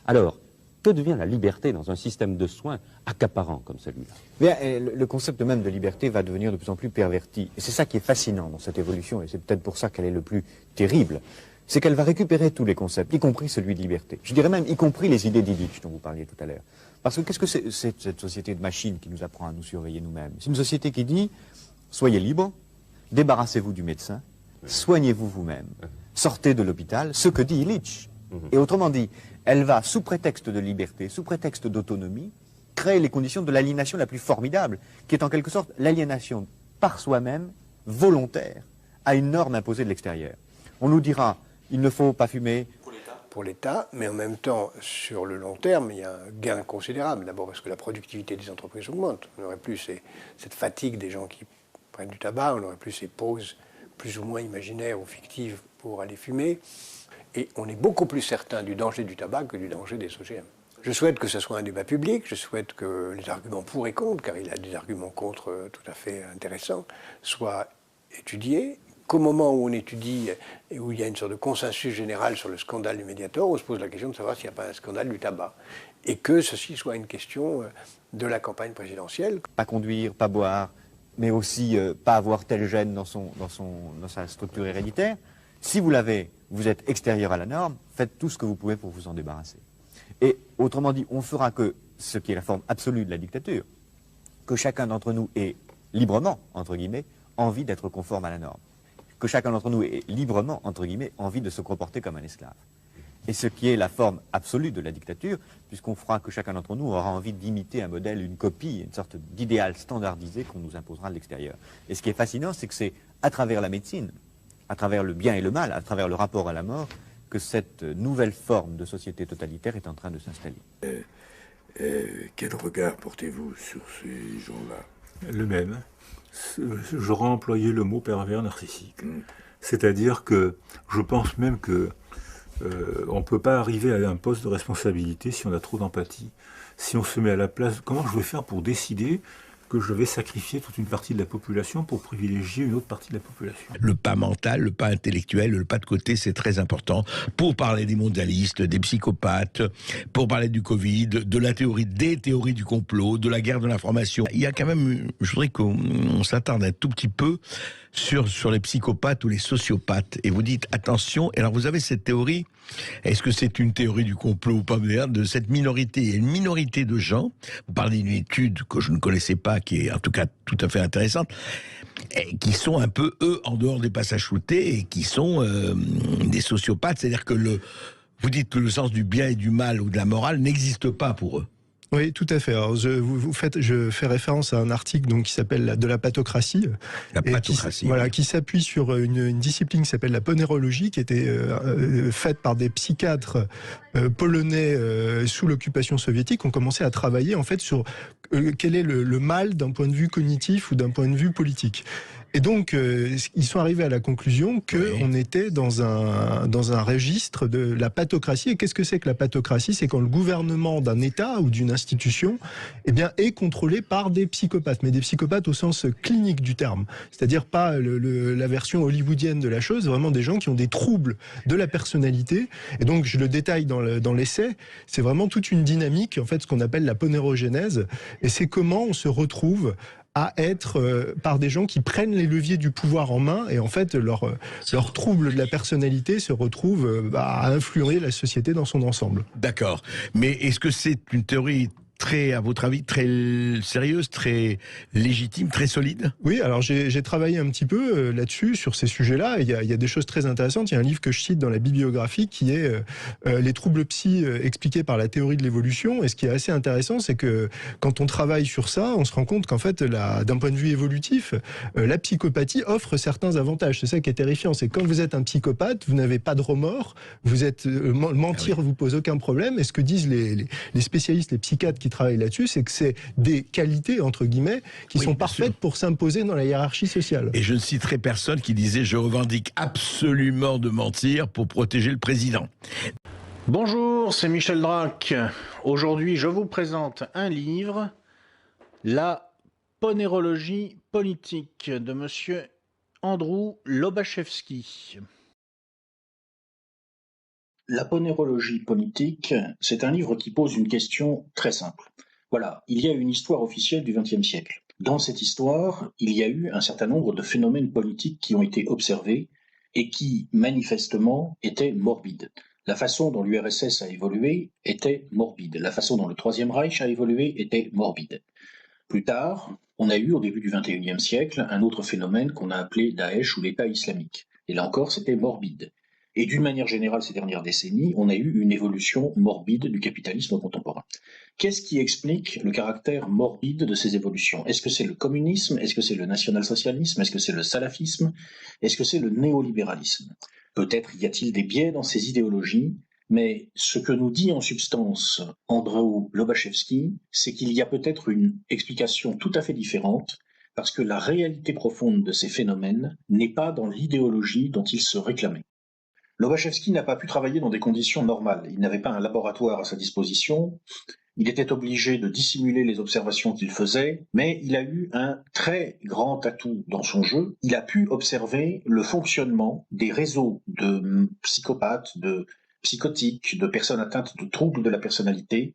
Alors, que devient la liberté dans un système de soins accaparant comme celui-là? Bien, le concept même de liberté va devenir de plus en plus perverti. Et c'est ça qui est fascinant dans cette évolution, et c'est peut-être pour ça qu'elle est le plus terrible. C'est qu'elle va récupérer tous les concepts, y compris celui de liberté. Je dirais même, y compris les idées d'Illich dont vous parliez tout à l'heure. Parce que qu'est-ce que c'est cette société de machines qui nous apprend à nous surveiller nous-mêmes? C'est une société qui dit, soyez libres, débarrassez-vous du médecin, soignez-vous vous-même, sortez de l'hôpital, ce que dit Illich. Et autrement dit, elle va, sous prétexte de liberté, sous prétexte d'autonomie, créer les conditions de l'aliénation la plus formidable, qui est en quelque sorte l'aliénation par soi-même, volontaire, à une norme imposée de l'extérieur. On nous dira, il ne faut pas fumer. Pour l'État, mais en même temps, sur le long terme, il y a un gain considérable. D'abord parce que la productivité des entreprises augmente. On n'aurait plus cette fatigue des gens qui prennent du tabac, on n'aurait plus ces pauses plus ou moins imaginaires ou fictives pour aller fumer. Et on est beaucoup plus certain du danger du tabac que du danger des OGM. Je souhaite que ce soit un débat public, je souhaite que les arguments pour et contre, car il y a des arguments contre tout à fait intéressants, soient étudiés, qu'au moment où on étudie et où il y a une sorte de consensus général sur le scandale du Mediator, on se pose la question de savoir s'il n'y a pas un scandale du tabac. Et que ceci soit une question de la campagne présidentielle. Pas conduire, pas boire, mais aussi pas avoir tel gène dans sa structure héréditaire. Si vous l'avez, vous êtes extérieur à la norme, faites tout ce que vous pouvez pour vous en débarrasser. Et autrement dit, on fera que ce qui est la forme absolue de la dictature, que chacun d'entre nous ait librement, entre guillemets, envie d'être conforme à la norme. Que chacun d'entre nous ait librement, entre guillemets, envie de se comporter comme un esclave. Et ce qui est la forme absolue de la dictature, puisqu'on fera que chacun d'entre nous aura envie d'imiter un modèle, une copie, une sorte d'idéal standardisé qu'on nous imposera de l'extérieur. Et ce qui est fascinant, c'est que c'est à travers la médecine, à travers le bien et le mal, à travers le rapport à la mort, que cette nouvelle forme de société totalitaire est en train de s'installer. Quel regard portez-vous sur ces gens-là? Le même. J'aurais employé le mot pervers narcissique. C'est-à-dire que je pense même que on ne peut pas arriver à un poste de responsabilité si on a trop d'empathie. Si on se met à la place, comment je vais faire pour décider que je vais sacrifier toute une partie de la population pour privilégier une autre partie de la population. Le pas mental, le pas intellectuel, le pas de côté, c'est très important pour parler des mondialistes, des psychopathes, pour parler du Covid, de la théorie, des théories du complot, de la guerre de l'information. Il y a quand même, je voudrais qu'on s'attarde un tout petit peu sur les psychopathes ou les sociopathes. Et vous dites, attention, et alors vous avez cette théorie, est-ce que c'est une théorie du complot ou pas, de cette minorité? Il y a une minorité de gens, vous parlez d'une étude que je ne connaissais pas, qui est en tout cas tout à fait intéressante, et qui sont un peu, eux, en dehors des passages shootés, et qui sont des sociopathes, c'est-à-dire que vous dites que le sens du bien et du mal ou de la morale n'existe pas pour eux. Oui, tout à fait. Alors, je fais référence à un article donc, qui s'appelle de la pathocratie. La pathocratie. Voilà, qui s'appuie sur une discipline qui s'appelle la ponérologie, qui était faite par des psychiatres polonais sous l'occupation soviétique, qui ont commencé à travailler en fait sur quel est le mal d'un point de vue cognitif ou d'un point de vue politique. Et donc, ils sont arrivés à la conclusion qu'on était dans un registre de la pathocratie. Et qu'est-ce que c'est que la pathocratie? C'est quand le gouvernement d'un État ou d'une institution est contrôlé par des psychopathes, mais des psychopathes au sens clinique du terme. C'est-à-dire pas la version hollywoodienne de la chose, vraiment des gens qui ont des troubles de la personnalité. Et donc, je le détaille dans l'essai, c'est vraiment toute une dynamique, en fait, ce qu'on appelle la ponérogénèse. Et c'est comment on se retrouve à être par des gens qui prennent les leviers du pouvoir en main et en fait leur trouble de la personnalité se retrouve à influer la société dans son ensemble. D'accord. Mais est-ce que c'est une théorie très, à votre avis, très sérieuse, très légitime, très solide? Oui, alors j'ai travaillé un petit peu là-dessus, sur ces sujets-là. Il y a des choses très intéressantes. Il y a un livre que je cite dans la bibliographie qui est Les troubles psy expliqués par la théorie de l'évolution. Et ce qui est assez intéressant, c'est que quand on travaille sur ça, on se rend compte qu'en fait, d'un point de vue évolutif, la psychopathie offre certains avantages. C'est ça qui est terrifiant. C'est que quand vous êtes un psychopathe, vous n'avez pas de remords, vous êtes mentir vous pose aucun problème. Et ce que disent les spécialistes, les psychiatres qui travaillent là-dessus, c'est que c'est des qualités, entre guillemets, qui sont parfaites pour s'imposer dans la hiérarchie sociale. Et je ne citerai personne qui disait « je revendique absolument de mentir pour protéger le président ». Bonjour, c'est Michel Drac. Aujourd'hui, je vous présente un livre, La ponérologie politique de monsieur Andrew Lobachevsky. La ponérologie politique, c'est un livre qui pose une question très simple. Voilà, il y a une histoire officielle du XXe siècle. Dans cette histoire, il y a eu un certain nombre de phénomènes politiques qui ont été observés et qui, manifestement, étaient morbides. La façon dont l'URSS a évolué était morbide. La façon dont le Troisième Reich a évolué était morbide. Plus tard, on a eu, au début du XXIe siècle, un autre phénomène qu'on a appelé Daesh ou l'État islamique. Et là encore, c'était morbide. Et d'une manière générale, ces dernières décennies, on a eu une évolution morbide du capitalisme contemporain. Qu'est-ce qui explique le caractère morbide de ces évolutions? Est-ce que c'est le communisme? Est-ce que c'est le national-socialisme? Est-ce que c'est le salafisme? Est-ce que c'est le néolibéralisme? Peut-être y a-t-il des biais dans ces idéologies, mais ce que nous dit en substance Andrew Lobachevsky, c'est qu'il y a peut-être une explication tout à fait différente, parce que la réalité profonde de ces phénomènes n'est pas dans l'idéologie dont ils se réclamaient. Lobachevsky n'a pas pu travailler dans des conditions normales. Il n'avait pas un laboratoire à sa disposition. Il était obligé de dissimuler les observations qu'il faisait, mais il a eu un très grand atout dans son jeu. Il a pu observer le fonctionnement des réseaux de psychopathes, de psychotiques, de personnes atteintes de troubles de la personnalité